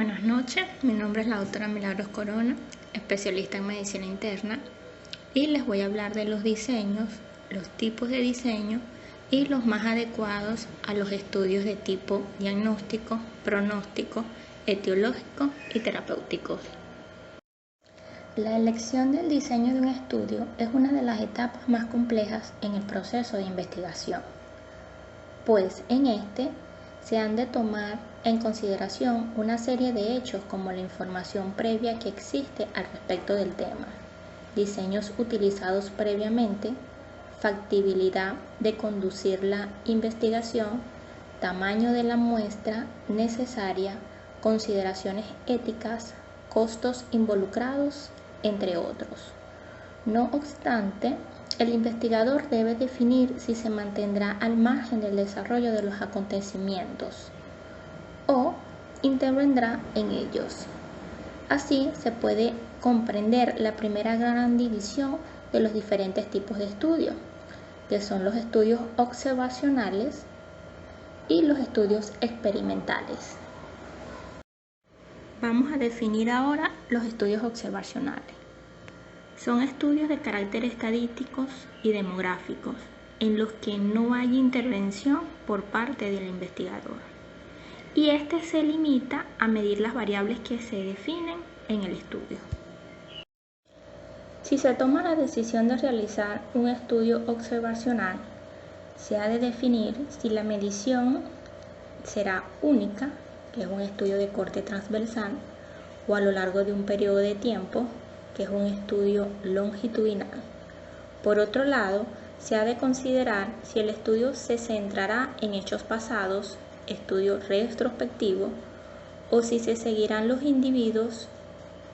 Buenas noches, mi nombre es la doctora Milagros Corona, especialista en medicina interna, y les voy a hablar de los diseños, los tipos de diseño y los más adecuados a los estudios de tipo diagnóstico, pronóstico, etiológico y terapéuticos. La elección del diseño de un estudio es una de las etapas más complejas en el proceso de investigación, pues en este se han de tomar en consideración una serie de hechos como la información previa que existe al respecto del tema, diseños utilizados previamente, factibilidad de conducir la investigación, tamaño de la muestra necesaria, consideraciones éticas, costos involucrados, entre otros. No obstante, el investigador debe definir si se mantendrá al margen del desarrollo de los acontecimientos o intervendrá en ellos. Así se puede comprender la primera gran división de los diferentes tipos de estudios, que son los estudios observacionales y los estudios experimentales. Vamos a definir ahora los estudios observacionales. Son estudios de carácter estadísticos y demográficos, en los que no hay intervención por parte del investigador. Y este se limita a medir las variables que se definen en el estudio. Si se toma la decisión de realizar un estudio observacional, se ha de definir si la medición será única, que es un estudio de corte transversal, o a lo largo de un periodo de tiempo, que es un estudio longitudinal. Por otro lado, se ha de considerar si el estudio se centrará en hechos pasados, estudio retrospectivo, o si se seguirán los individuos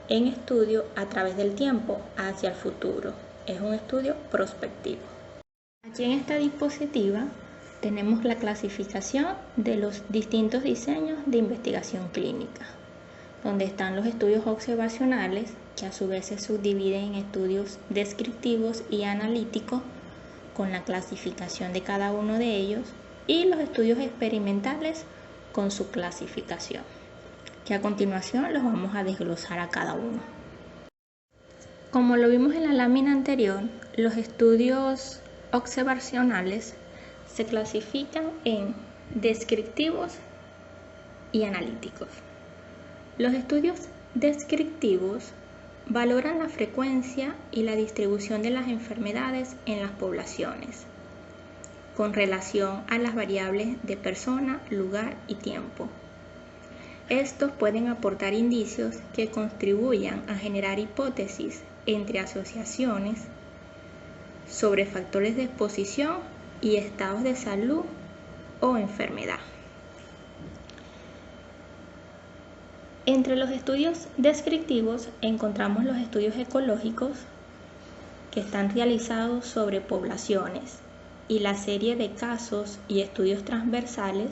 en estudio a través del tiempo hacia el futuro. Es un estudio prospectivo. Aquí en esta diapositiva tenemos la clasificación de los distintos diseños de investigación clínica, donde están los estudios observacionales, que a su vez se subdividen en estudios descriptivos y analíticos, con la clasificación de cada uno de ellos, y los estudios experimentales con su clasificación, que a continuación los vamos a desglosar a cada uno. Como lo vimos en la lámina anterior, los estudios observacionales se clasifican en descriptivos y analíticos. Los estudios descriptivos valoran la frecuencia y la distribución de las enfermedades en las poblaciones, con relación a las variables de persona, lugar y tiempo. Estos pueden aportar indicios que contribuyan a generar hipótesis entre asociaciones sobre factores de exposición y estados de salud o enfermedad. Entre los estudios descriptivos encontramos los estudios ecológicos, que están realizados sobre poblaciones, y la serie de casos y estudios transversales,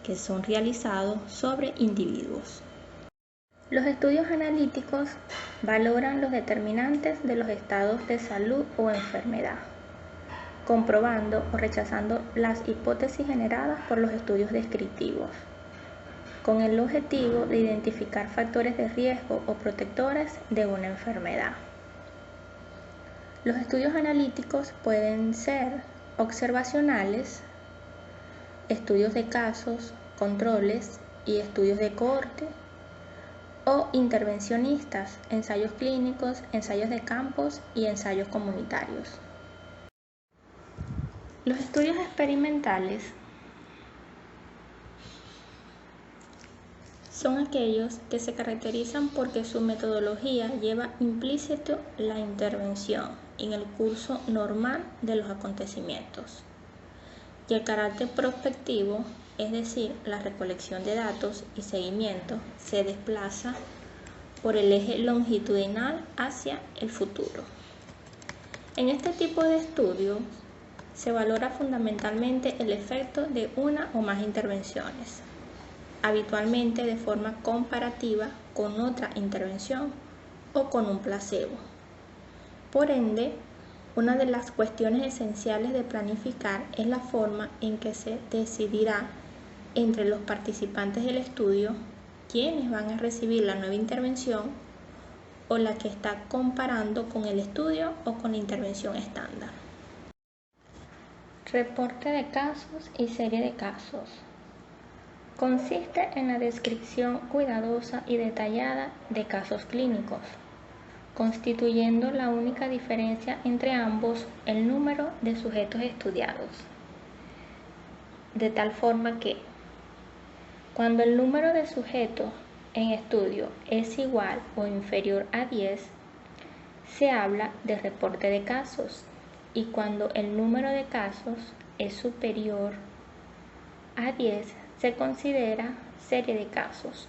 que son realizados sobre individuos. Los estudios analíticos valoran los determinantes de los estados de salud o enfermedad, comprobando o rechazando las hipótesis generadas por los estudios descriptivos, con el objetivo de identificar factores de riesgo o protectores de una enfermedad. Los estudios analíticos pueden ser observacionales, estudios de casos, controles y estudios de cohorte, o intervencionistas, ensayos clínicos, ensayos de campos y ensayos comunitarios. Los estudios experimentales son aquellos que se caracterizan porque su metodología lleva implícito la intervención en el curso normal de los acontecimientos, y el carácter prospectivo, es decir, la recolección de datos y seguimiento, se desplaza por el eje longitudinal hacia el futuro. En este tipo de estudio se valora fundamentalmente el efecto de una o más intervenciones, habitualmente de forma comparativa con otra intervención o con un placebo. Por ende, una de las cuestiones esenciales de planificar es la forma en que se decidirá entre los participantes del estudio quiénes van a recibir la nueva intervención o la que está comparando con el estudio o con la intervención estándar. Reporte de casos y serie de casos. Consiste en la descripción cuidadosa y detallada de casos clínicos, constituyendo la única diferencia entre ambos el número de sujetos estudiados. De tal forma que, cuando el número de sujetos en estudio es igual o inferior a 10, se habla de reporte de casos, y cuando el número de casos es superior a 10, se considera serie de casos.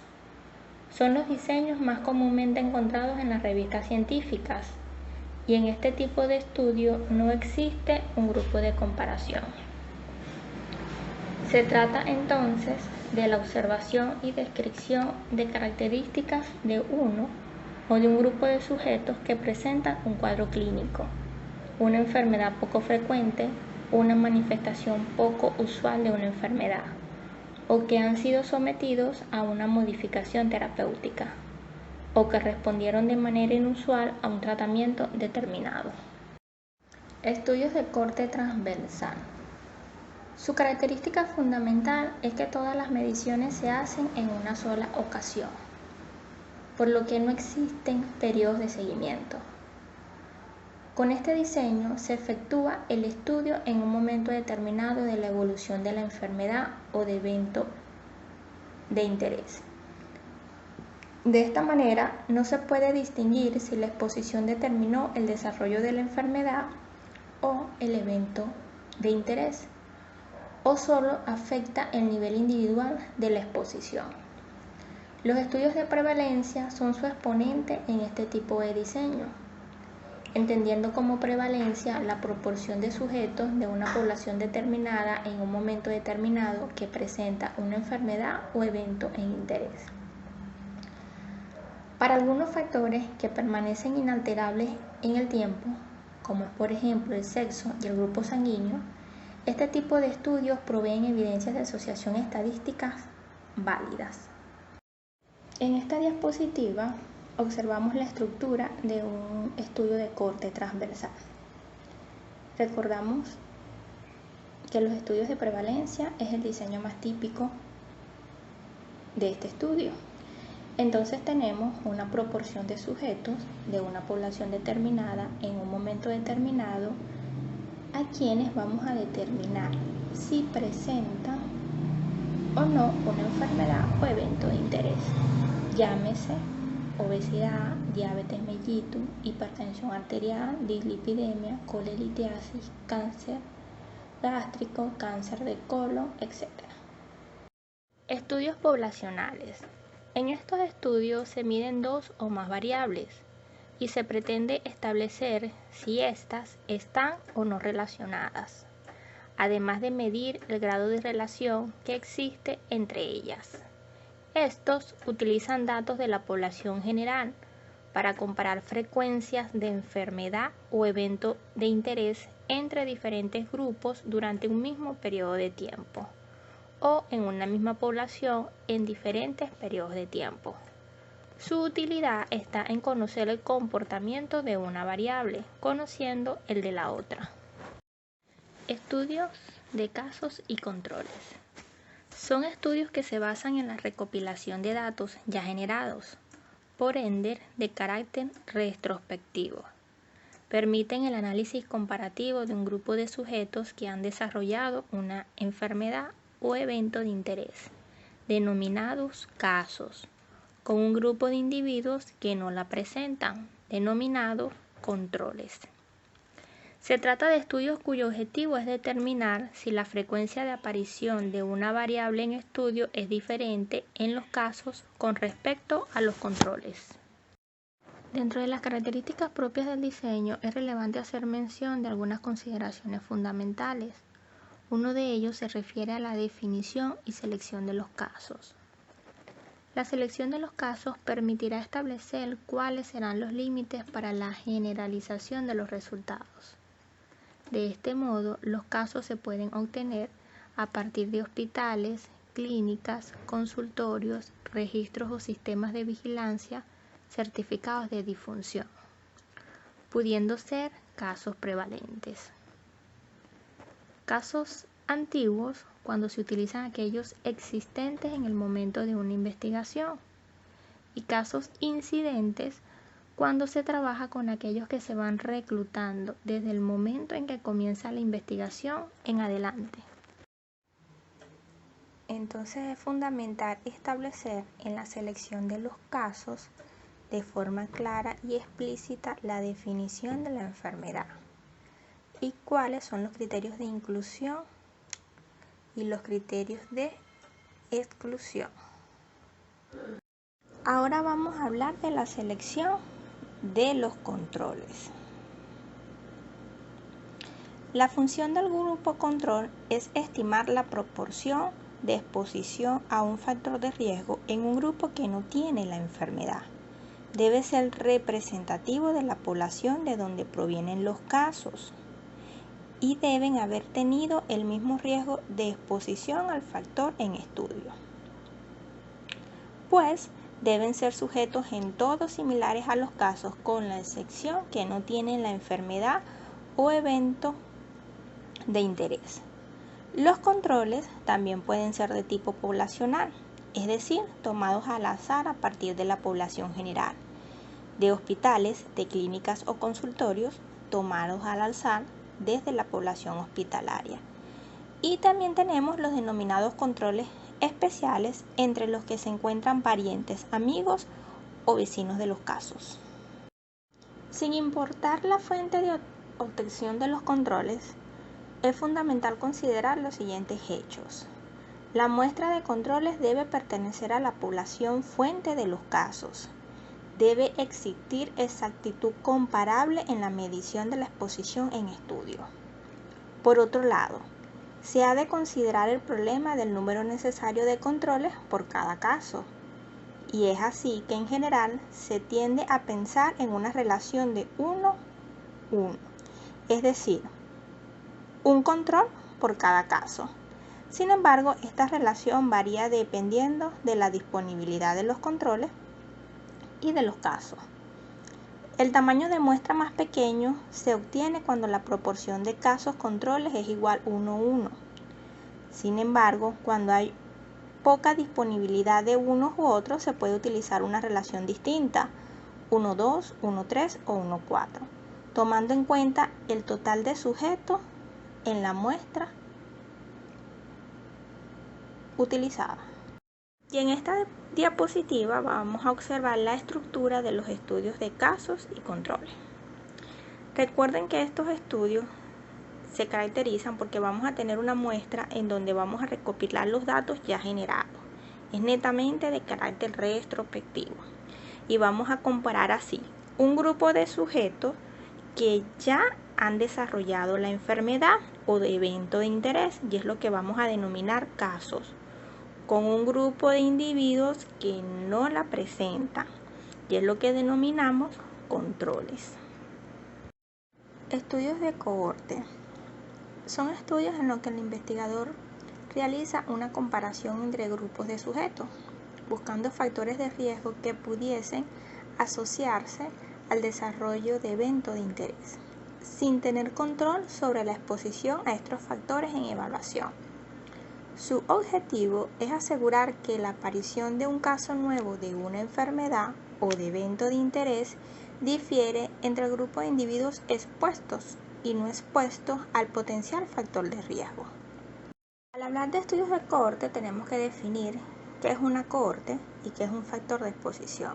Son los diseños más comúnmente encontrados en las revistas científicas, y en este tipo de estudio no existe un grupo de comparación. Se trata entonces de la observación y descripción de características de uno o de un grupo de sujetos que presentan un cuadro clínico, una enfermedad poco frecuente, una manifestación poco usual de una enfermedad, o que han sido sometidos a una modificación terapéutica, o que respondieron de manera inusual a un tratamiento determinado. Estudios de corte transversal. Su característica fundamental es que todas las mediciones se hacen en una sola ocasión, por lo que no existen periodos de seguimiento. Con este diseño se efectúa el estudio en un momento determinado de la evolución de la enfermedad o de evento de interés. De esta manera no se puede distinguir si la exposición determinó el desarrollo de la enfermedad o el evento de interés, o solo afecta el nivel individual de la exposición. Los estudios de prevalencia son su exponente en este tipo de diseño, entendiendo como prevalencia la proporción de sujetos de una población determinada en un momento determinado que presenta una enfermedad o evento en interés. Para algunos factores que permanecen inalterables en el tiempo, como es por ejemplo el sexo y el grupo sanguíneo, este tipo de estudios proveen evidencias de asociación estadísticas válidas. En esta diapositiva observamos la estructura de un estudio de corte transversal. Recordamos que los estudios de prevalencia es el diseño más típico de este estudio. Entonces tenemos una proporción de sujetos de una población determinada en un momento determinado a quienes vamos a determinar si presentan o no una enfermedad o evento de interés, llámese obesidad, diabetes mellitus, hipertensión arterial, dislipidemia, colelitiasis, cáncer gástrico, cáncer de colon, etc. Estudios poblacionales. En estos estudios se miden dos o más variables y se pretende establecer si éstas están o no relacionadas, además de medir el grado de relación que existe entre ellas. Estos utilizan datos de la población general para comparar frecuencias de enfermedad o evento de interés entre diferentes grupos durante un mismo periodo de tiempo, o en una misma población en diferentes periodos de tiempo. Su utilidad está en conocer el comportamiento de una variable, conociendo el de la otra. Estudios de casos y controles. Son estudios que se basan en la recopilación de datos ya generados, por ende de carácter retrospectivo. Permiten el análisis comparativo de un grupo de sujetos que han desarrollado una enfermedad o evento de interés, denominados casos, con un grupo de individuos que no la presentan, denominados controles. Se trata de estudios cuyo objetivo es determinar si la frecuencia de aparición de una variable en estudio es diferente en los casos con respecto a los controles. Dentro de las características propias del diseño es relevante hacer mención de algunas consideraciones fundamentales. Uno de ellos se refiere a la definición y selección de los casos. La selección de los casos permitirá establecer cuáles serán los límites para la generalización de los resultados. De este modo, los casos se pueden obtener a partir de hospitales clínicas, consultorios, registros o sistemas de vigilancia, certificados de difunción, pudiendo ser casos prevalentes. Casos antiguos, cuando se utilizan aquellos existentes en el momento de una investigación, y casos incidentes, cuando se trabaja con aquellos que se van reclutando desde el momento en que comienza la investigación en adelante. Entonces es fundamental establecer en la selección de los casos de forma clara y explícita la definición de la enfermedad y cuáles son los criterios de inclusión y los criterios de exclusión. Ahora vamos a hablar de la selección de los controles. La función del grupo control es estimar la proporción de exposición a un factor de riesgo en un grupo que no tiene la enfermedad. Debe ser representativo de la población de donde provienen los casos y deben haber tenido el mismo riesgo de exposición al factor en estudio. Pues deben ser sujetos en todo similares a los casos, con la excepción que no tienen la enfermedad o evento de interés. Los controles también pueden ser de tipo poblacional, es decir, tomados al azar a partir de la población general, de hospitales, de clínicas o consultorios, tomados al azar desde la población hospitalaria. Y también tenemos los denominados controles especiales, entre los que se encuentran parientes, amigos o vecinos de los casos. Sin importar la fuente de obtención de los controles, es fundamental considerar los siguientes hechos. La muestra de controles debe pertenecer a la población fuente de los casos. Debe existir exactitud comparable en la medición de la exposición en estudio. Por otro lado, se ha de considerar el problema del número necesario de controles por cada caso, y es así que en general se tiende a pensar en una relación de 1:1, es decir, un control por cada caso. Sin embargo, esta relación varía dependiendo de la disponibilidad de los controles y de los casos. El tamaño de muestra más pequeño se obtiene cuando la proporción de casos controles es igual 1:1. Sin embargo, cuando hay poca disponibilidad de unos u otros, se puede utilizar una relación distinta, 1:2, 1:3 o 1:4, tomando en cuenta el total de sujetos en la muestra utilizada. Y en esta diapositiva vamos a observar la estructura de los estudios de casos y controles. Recuerden que estos estudios se caracterizan porque vamos a tener una muestra en donde vamos a recopilar los datos ya generados. Es netamente de carácter retrospectivo. Y vamos a comparar así un grupo de sujetos que ya han desarrollado la enfermedad o de evento de interés, y es lo que vamos a denominar casos, con un grupo de individuos que no la presentan, y es lo que denominamos controles. Estudios de cohorte. Son estudios en los que el investigador realiza una comparación entre grupos de sujetos, buscando factores de riesgo que pudiesen asociarse al desarrollo de eventos de interés, sin tener control sobre la exposición a estos factores en evaluación. Su objetivo es asegurar que la aparición de un caso nuevo de una enfermedad o de evento de interés difiere entre el grupo de individuos expuestos y no expuestos al potencial factor de riesgo. Al hablar de estudios de cohorte, tenemos que definir qué es una cohorte y qué es un factor de exposición.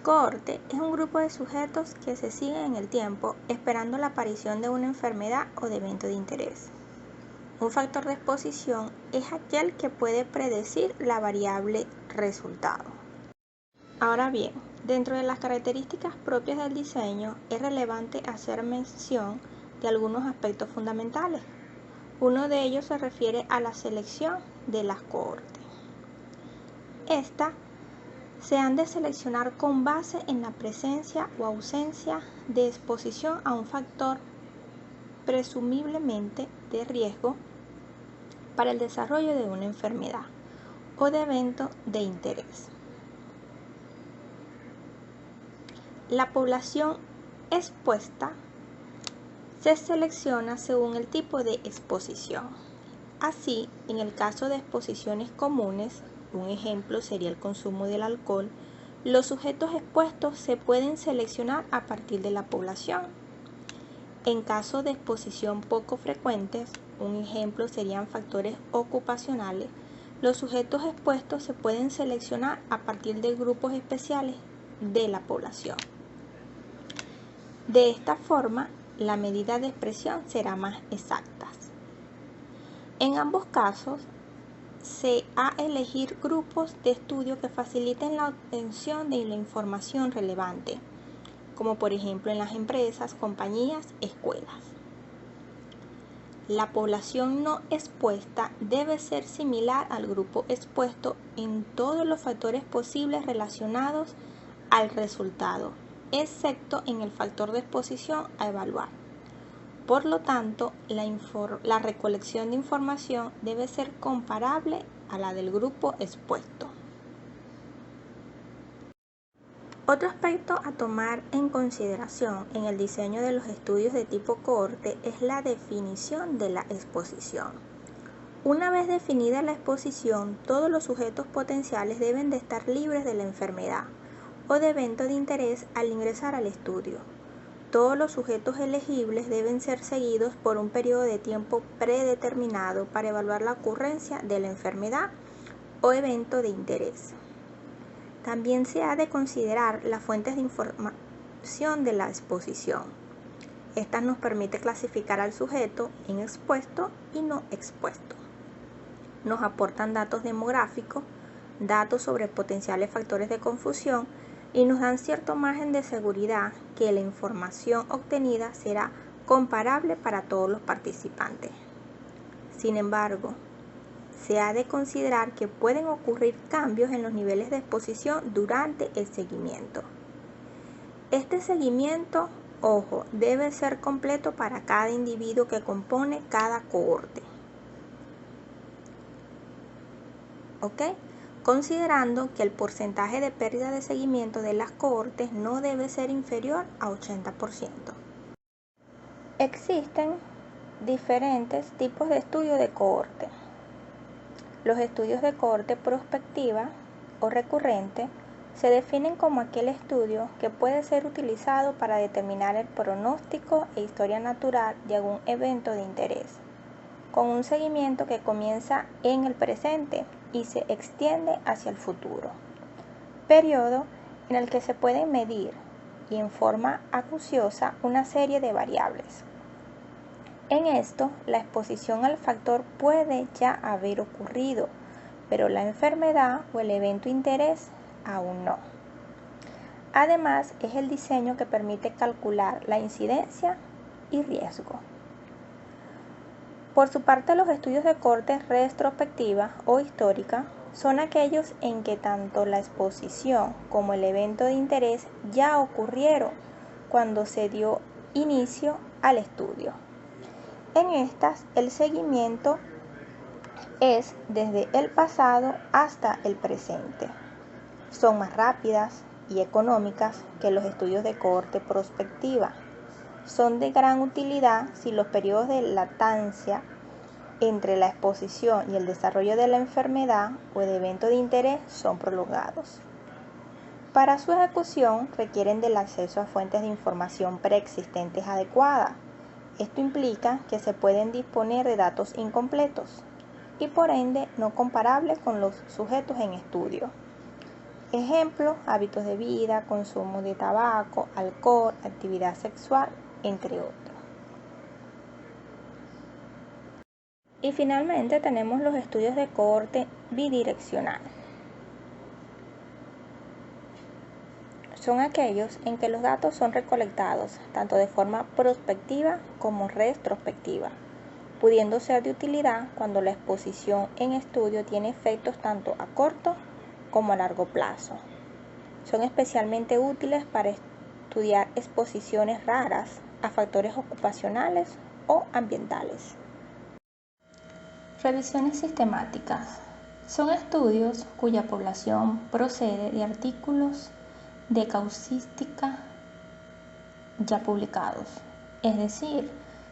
Cohorte es un grupo de sujetos que se siguen en el tiempo esperando la aparición de una enfermedad o de evento de interés. Un factor de exposición es aquel que puede predecir la variable resultado. Ahora bien, dentro de las características propias del diseño es relevante hacer mención de algunos aspectos fundamentales. Uno de ellos se refiere a la selección de las cohortes. Estas se han de seleccionar con base en la presencia o ausencia de exposición a un factor presumiblemente de riesgo para el desarrollo de una enfermedad o de evento de interés. La población expuesta se selecciona según el tipo de exposición. Así, en el caso de exposiciones comunes, un ejemplo sería el consumo del alcohol, los sujetos expuestos se pueden seleccionar a partir de la población. En caso de exposición poco frecuentes, un ejemplo serían factores ocupacionales, los sujetos expuestos se pueden seleccionar a partir de grupos especiales de la población. De esta forma, la medida de expresión será más exacta. En ambos casos, se ha de elegir grupos de estudio que faciliten la obtención de la información relevante, como por ejemplo en las empresas, compañías, escuelas. La población no expuesta debe ser similar al grupo expuesto en todos los factores posibles relacionados al resultado, excepto en el factor de exposición a evaluar. Por lo tanto, la recolección de información debe ser comparable a la del grupo expuesto. Otro aspecto a tomar en consideración en el diseño de los estudios de tipo cohorte es la definición de la exposición. Una vez definida la exposición, todos los sujetos potenciales deben de estar libres de la enfermedad o de evento de interés al ingresar al estudio. Todos los sujetos elegibles deben ser seguidos por un periodo de tiempo predeterminado para evaluar la ocurrencia de la enfermedad o evento de interés. También se ha de considerar las fuentes de información de la exposición. Estas nos permite clasificar al sujeto en expuesto y no expuesto. Nos aportan datos demográficos, datos sobre potenciales factores de confusión y nos dan cierto margen de seguridad que la información obtenida será comparable para todos los participantes. Sin embargo, se ha de considerar que pueden ocurrir cambios en los niveles de exposición durante el seguimiento. Este seguimiento, ojo, debe ser completo para cada individuo que compone cada cohorte. ¿Ok? Considerando que el porcentaje de pérdida de seguimiento de las cohortes no debe ser inferior a 80%. Existen diferentes tipos de estudio de cohorte. Los estudios de cohorte prospectiva o recurrente se definen como aquel estudio que puede ser utilizado para determinar el pronóstico e historia natural de algún evento de interés, con un seguimiento que comienza en el presente y se extiende hacia el futuro, periodo en el que se pueden medir y en forma acuciosa una serie de variables. En esto, la exposición al factor puede ya haber ocurrido, pero la enfermedad o el evento de interés aún no. Además, es el diseño que permite calcular la incidencia y riesgo. Por su parte, los estudios de corte retrospectiva o histórica son aquellos en que tanto la exposición como el evento de interés ya ocurrieron cuando se dio inicio al estudio. En estas, el seguimiento es desde el pasado hasta el presente. Son más rápidas y económicas que los estudios de cohorte prospectiva. Son de gran utilidad si los periodos de latancia entre la exposición y el desarrollo de la enfermedad o de evento de interés son prolongados. Para su ejecución requieren del acceso a fuentes de información preexistentes adecuadas. Esto implica que se pueden disponer de datos incompletos y por ende no comparables con los sujetos en estudio. Ejemplo, hábitos de vida, consumo de tabaco, alcohol, actividad sexual, entre otros. Y finalmente tenemos los estudios de cohorte bidireccional. Son aquellos en que los datos son recolectados tanto de forma prospectiva como retrospectiva, pudiendo ser de utilidad cuando la exposición en estudio tiene efectos tanto a corto como a largo plazo. Son especialmente útiles para estudiar exposiciones raras a factores ocupacionales o ambientales. Revisiones sistemáticas. Son estudios cuya población procede de artículos de causística ya publicados. Es decir,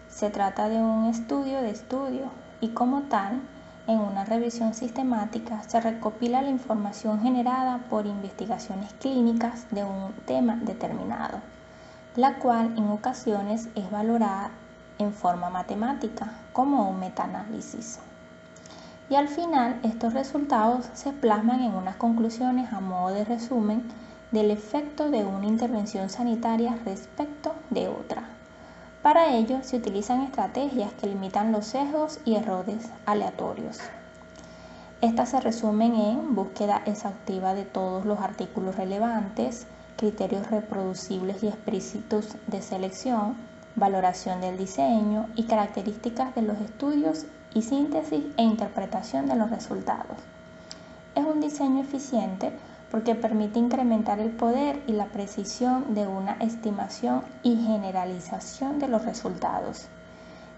se trata de un estudio de estudio y como tal, en una revisión sistemática se recopila la información generada por investigaciones clínicas de un tema determinado, la cual en ocasiones es valorada en forma matemática como un metaanálisis. Y al final estos resultados se plasman en unas conclusiones a modo de resumen del efecto de una intervención sanitaria respecto de otra. Para ello se utilizan estrategias que limitan los sesgos y errores aleatorios. Estas se resumen en búsqueda exhaustiva de todos los artículos relevantes, criterios reproducibles y explícitos de selección, valoración del diseño y características de los estudios y síntesis e interpretación de los resultados. Es un diseño eficiente porque permite incrementar el poder y la precisión de una estimación y generalización de los resultados,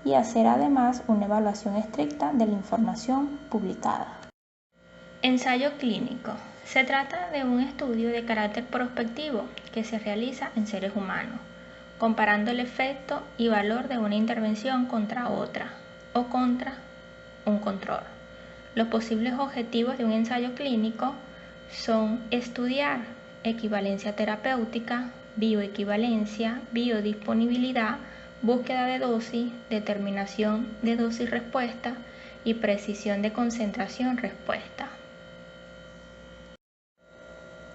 y hacer además una evaluación estricta de la información publicada. Ensayo clínico. Se trata de un estudio de carácter prospectivo que se realiza en seres humanos, comparando el efecto y valor de una intervención contra otra o contra un control. Los posibles objetivos de un ensayo clínico son estudiar equivalencia terapéutica, bioequivalencia, biodisponibilidad, búsqueda de dosis, determinación de dosis-respuesta y precisión de concentración-respuesta.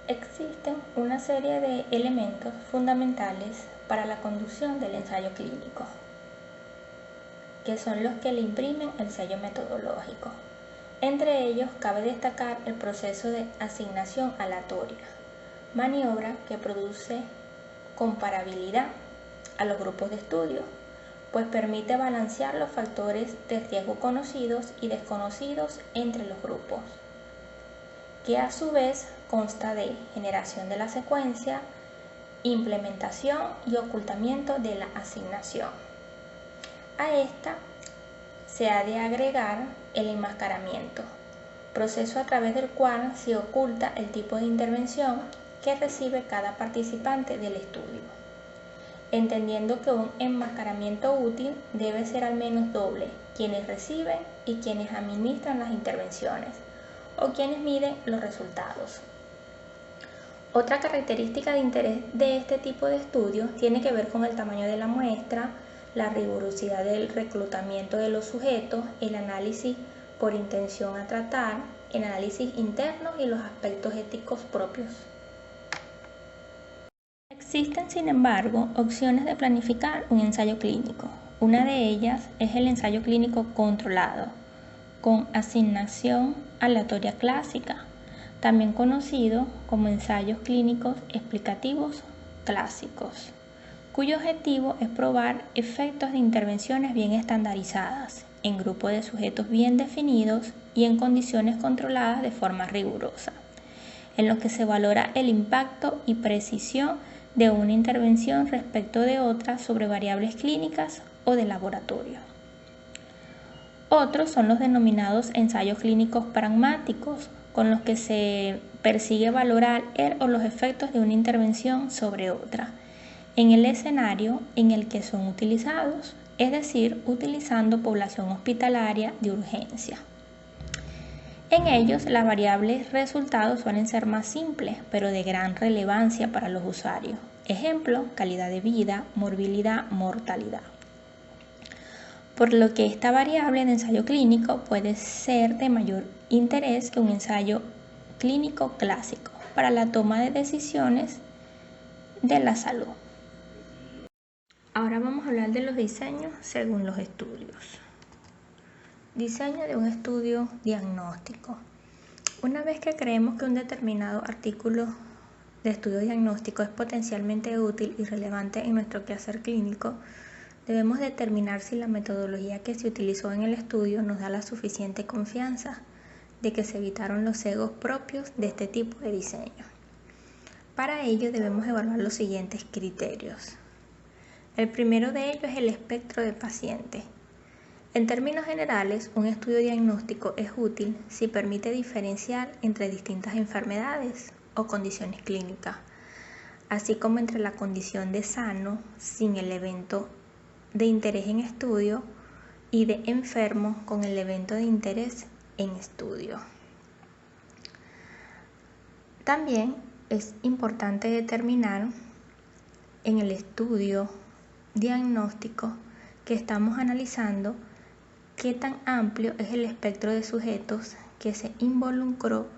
Existen una serie de elementos fundamentales para la conducción del ensayo clínico, que son los que le imprimen el sello metodológico. Entre ellos cabe destacar el proceso de asignación aleatoria, maniobra que produce comparabilidad a los grupos de estudio, pues permite balancear los factores de riesgo conocidos y desconocidos entre los grupos, que a su vez consta de generación de la secuencia, implementación y ocultamiento de la asignación. A esta se ha de agregar el enmascaramiento, proceso a través del cual se oculta el tipo de intervención que recibe cada participante del estudio, entendiendo que un enmascaramiento útil debe ser al menos doble, quienes reciben y quienes administran las intervenciones, o quienes miden los resultados. Otra característica de interés de este tipo de estudios tiene que ver con el tamaño de la muestra, la rigurosidad del reclutamiento de los sujetos, el análisis por intención a tratar, el análisis interno y los aspectos éticos propios. Existen, sin embargo, opciones de planificar un ensayo clínico. Una de ellas es el ensayo clínico controlado, con asignación aleatoria clásica, también conocido como ensayos clínicos explicativos clásicos, cuyo objetivo es probar efectos de intervenciones bien estandarizadas, en grupos de sujetos bien definidos y en condiciones controladas de forma rigurosa, en los que se valora el impacto y precisión de una intervención respecto de otra sobre variables clínicas o de laboratorio. Otros son los denominados ensayos clínicos pragmáticos, con los que se persigue valorar el o los efectos de una intervención sobre otra, en el escenario en el que son utilizados, es decir, utilizando población hospitalaria de urgencia. En ellos, las variables resultados suelen ser más simples, pero de gran relevancia para los usuarios. Ejemplo, calidad de vida, morbilidad, mortalidad. Por lo que esta variable de ensayo clínico puede ser de mayor interés que un ensayo clínico clásico para la toma de decisiones de la salud. Ahora vamos a hablar de los diseños según los estudios. Diseño de un estudio diagnóstico. Una vez que creemos que un determinado artículo de estudio diagnóstico es potencialmente útil y relevante en nuestro quehacer clínico, debemos determinar si la metodología que se utilizó en el estudio nos da la suficiente confianza de que se evitaron los sesgos propios de este tipo de diseño. Para ello debemos evaluar los siguientes criterios. El primero de ellos es el espectro de pacientes. En términos generales, un estudio diagnóstico es útil si permite diferenciar entre distintas enfermedades o condiciones clínicas, así como entre la condición de sano sin el evento de interés en estudio y de enfermo con el evento de interés en estudio. También es importante determinar en el estudio diagnóstico que estamos analizando qué tan amplio es el espectro de sujetos que se involucró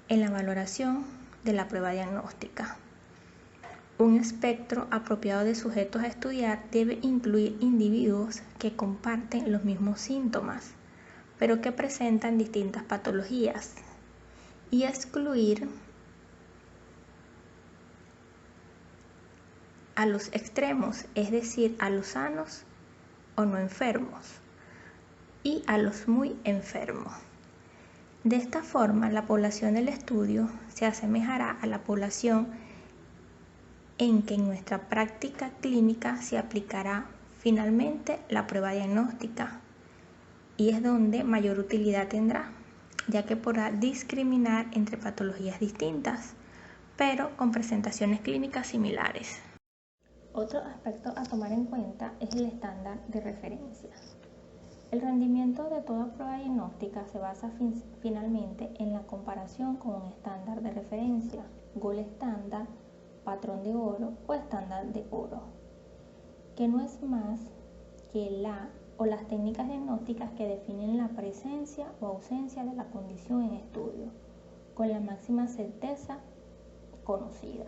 en la valoración de la prueba diagnóstica. Un espectro apropiado de sujetos a estudiar debe incluir individuos que comparten los mismos síntomas, pero que presentan distintas patologías, y excluir a los extremos, es decir, a los sanos o no enfermos, y a los muy enfermos. De esta forma, la población del estudio se asemejará a la población en que en nuestra práctica clínica se aplicará finalmente la prueba diagnóstica, y es donde mayor utilidad tendrá, ya que podrá discriminar entre patologías distintas, pero con presentaciones clínicas similares. Otro aspecto a tomar en cuenta es el estándar de referencia. El rendimiento de toda prueba diagnóstica se basa finalmente en la comparación con un estándar de referencia, gold estándar, patrón de oro o estándar de oro, que no es más que las técnicas diagnósticas que definen la presencia o ausencia de la condición en estudio, con la máxima certeza conocida.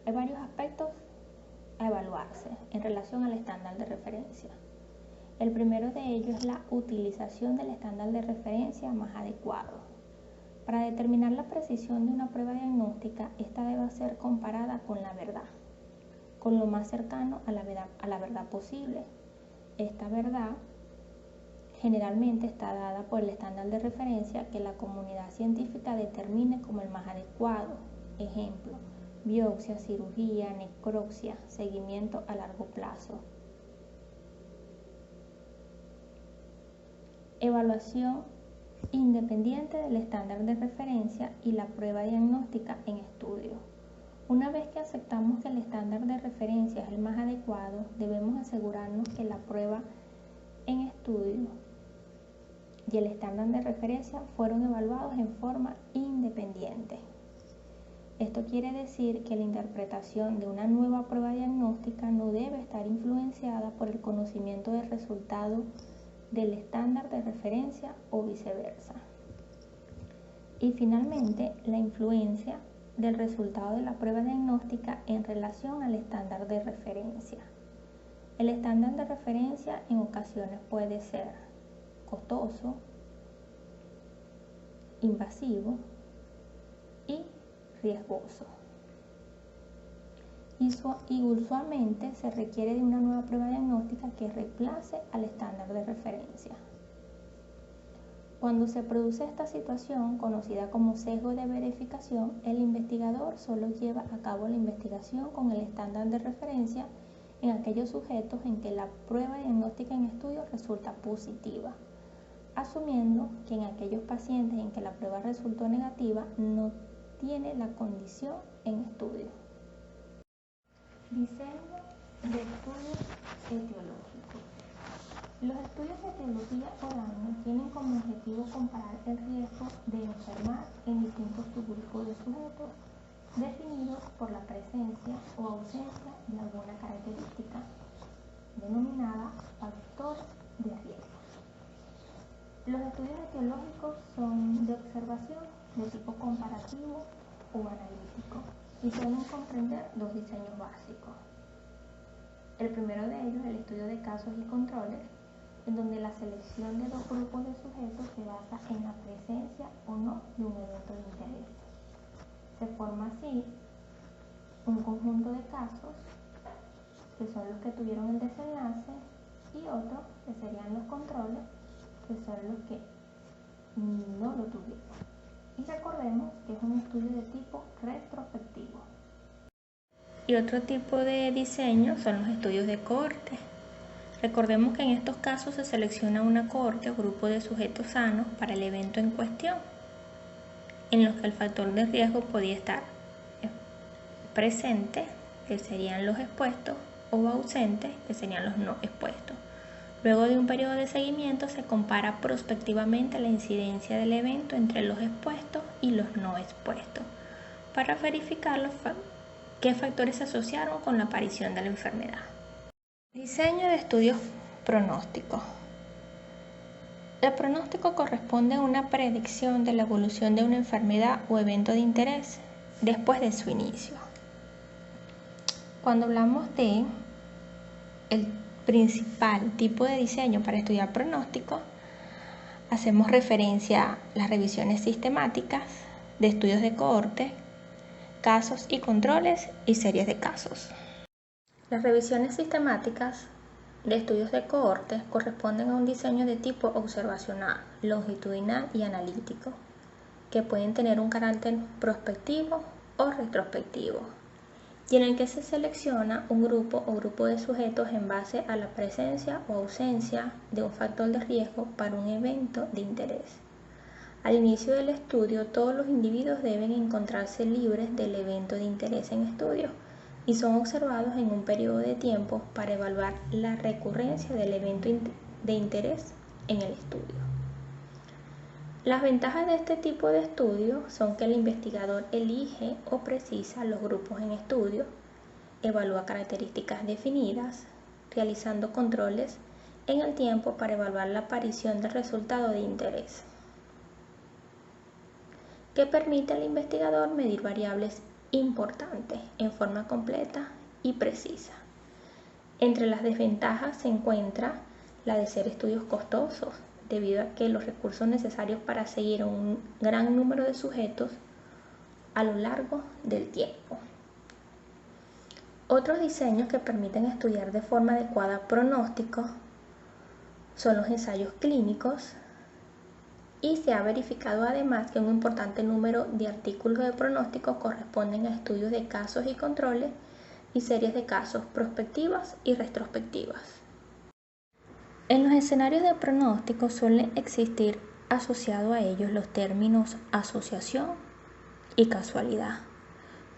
Hay varios aspectos a evaluarse en relación al estándar de referencia. El primero de ellos es la utilización del estándar de referencia más adecuado. Para determinar la precisión de una prueba diagnóstica, esta debe ser comparada con la verdad, con lo más cercano a la verdad posible. Esta verdad generalmente está dada por el estándar de referencia que la comunidad científica determine como el más adecuado. Ejemplo: biopsia, cirugía, necropsia, seguimiento a largo plazo. Evaluación independiente del estándar de referencia y la prueba diagnóstica en estudio. Una vez que aceptamos que el estándar de referencia es el más adecuado, debemos asegurarnos que la prueba en estudio y el estándar de referencia fueron evaluados en forma independiente. Esto quiere decir que la interpretación de una nueva prueba diagnóstica no debe estar influenciada por el conocimiento del resultado del estándar de referencia o viceversa. Y finalmente, la influencia del resultado de la prueba diagnóstica en relación al estándar de referencia. El estándar de referencia en ocasiones puede ser costoso, invasivo y riesgoso. Y usualmente se requiere de una nueva prueba diagnóstica que reemplace al estándar de referencia. Cuando se produce esta situación, conocida como sesgo de verificación, el investigador solo lleva a cabo la investigación con el estándar de referencia en aquellos sujetos en que la prueba diagnóstica en estudio resulta positiva, asumiendo que en aquellos pacientes en que la prueba resultó negativa no tiene la condición en estudio. Diseño de estudios etiológicos. Los estudios de etiología o daño tienen como objetivo comparar el riesgo de enfermar en distintos subgrupos de sujetos definidos por la presencia o ausencia de alguna característica denominada factor de riesgo. Los estudios etiológicos son de observación de tipo comparativo o analítico y suelen comprender dos diseños básicos. El primero de ellos es el estudio de casos y controles, en donde la selección de dos grupos de sujetos se basa en la presencia o no de un evento de interés. Se forma así un conjunto de casos que son los que tuvieron el desenlace y otros que serían los controles, que son los que no lo tuvieron. Y recordemos que es un estudio de tipo retrospectivo. Y otro tipo de diseño son los estudios de cohorte. Recordemos que en estos casos se selecciona una cohorte o grupo de sujetos sanos para el evento en cuestión, en los que el factor de riesgo podía estar presente, que serían los expuestos, o ausentes, que serían los no expuestos. Luego de un periodo de seguimiento se compara prospectivamente la incidencia del evento entre los expuestos y los no expuestos, para verificar qué factores se asociaron con la aparición de la enfermedad. Diseño de estudios pronósticos. El pronóstico corresponde a una predicción de la evolución de una enfermedad o evento de interés después de su inicio. Cuando hablamos de el principal tipo de diseño para estudiar pronóstico, hacemos referencia a las revisiones sistemáticas de estudios de cohorte, casos y controles y series de casos. Las revisiones sistemáticas de estudios de cohorte corresponden a un diseño de tipo observacional, longitudinal y analítico, que pueden tener un carácter prospectivo o retrospectivo, y en el que se selecciona un grupo o grupo de sujetos en base a la presencia o ausencia de un factor de riesgo para un evento de interés. Al inicio del estudio, todos los individuos deben encontrarse libres del evento de interés en estudio y son observados en un periodo de tiempo para evaluar la recurrencia del evento de interés en el estudio. Las ventajas de este tipo de estudio son que el investigador elige o precisa los grupos en estudio, evalúa características definidas, realizando controles en el tiempo para evaluar la aparición del resultado de interés, que permite al investigador medir variables importantes en forma completa y precisa. Entre las desventajas se encuentra la de ser estudios costosos, debido a que los recursos necesarios para seguir a un gran número de sujetos a lo largo del tiempo. Otros diseños que permiten estudiar de forma adecuada pronósticos son los ensayos clínicos, y se ha verificado además que un importante número de artículos de pronóstico corresponden a estudios de casos y controles y series de casos prospectivas y retrospectivas. En los escenarios de pronóstico suelen existir asociados a ellos los términos asociación y casualidad,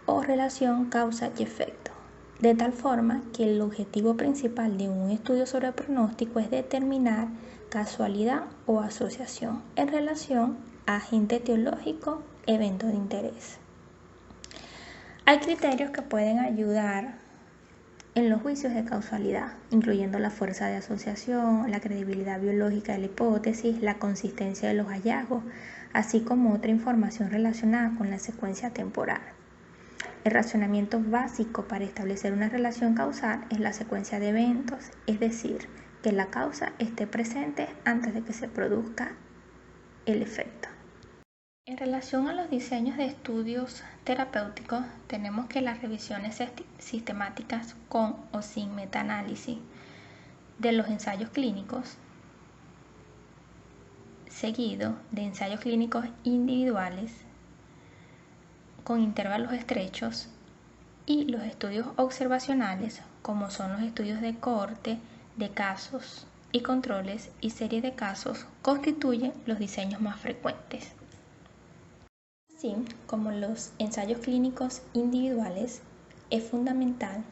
o relación causa y efecto, de tal forma que el objetivo principal de un estudio sobre pronóstico es determinar casualidad o asociación en relación a agente etiológico, evento de interés. Hay criterios que pueden ayudar en los juicios de causalidad, incluyendo la fuerza de asociación, la credibilidad biológica de la hipótesis, la consistencia de los hallazgos, así como otra información relacionada con la secuencia temporal. El razonamiento básico para establecer una relación causal es la secuencia de eventos, es decir, que la causa esté presente antes de que se produzca el efecto. En relación a los diseños de estudios terapéuticos, tenemos que las revisiones sistemáticas con o sin metaanálisis de los ensayos clínicos, seguido de ensayos clínicos individuales con intervalos estrechos, y los estudios observacionales, como son los estudios de cohorte, de casos y controles y series de casos, constituyen los diseños más frecuentes. Así como los ensayos clínicos individuales, es fundamental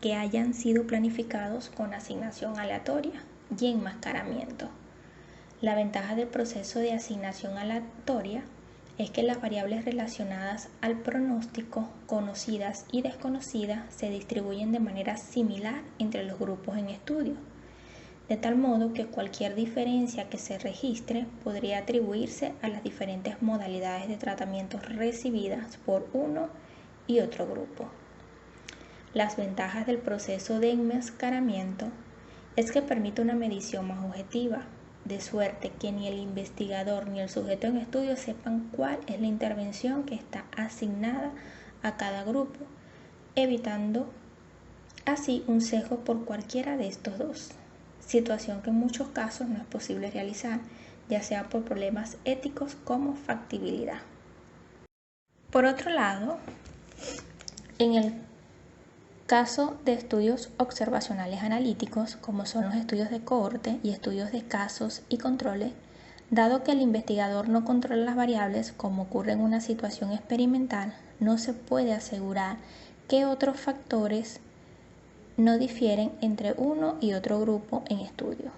que hayan sido planificados con asignación aleatoria y enmascaramiento. La ventaja del proceso de asignación aleatoria es que las variables relacionadas al pronóstico, conocidas y desconocidas, se distribuyen de manera similar entre los grupos en estudio, de tal modo que cualquier diferencia que se registre podría atribuirse a las diferentes modalidades de tratamiento recibidas por uno y otro grupo. Las ventajas del proceso de enmascaramiento es que permite una medición más objetiva, de suerte que ni el investigador ni el sujeto en estudio sepan cuál es la intervención que está asignada a cada grupo, evitando así un sesgo por cualquiera de estos dos, situación que en muchos casos no es posible realizar, ya sea por problemas éticos como factibilidad. Por otro lado, en el Caso de estudios observacionales analíticos, como son los estudios de cohorte y estudios de casos y controles, dado que el investigador no controla las variables, como ocurre en una situación experimental, no se puede asegurar que otros factores no difieren entre uno y otro grupo en estudio.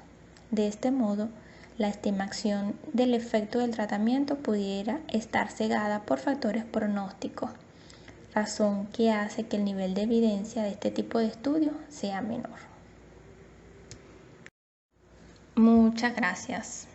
De este modo, la estimación del efecto del tratamiento pudiera estar cegada por factores pronósticos, razón que hace que el nivel de evidencia de este tipo de estudios sea menor. Muchas gracias.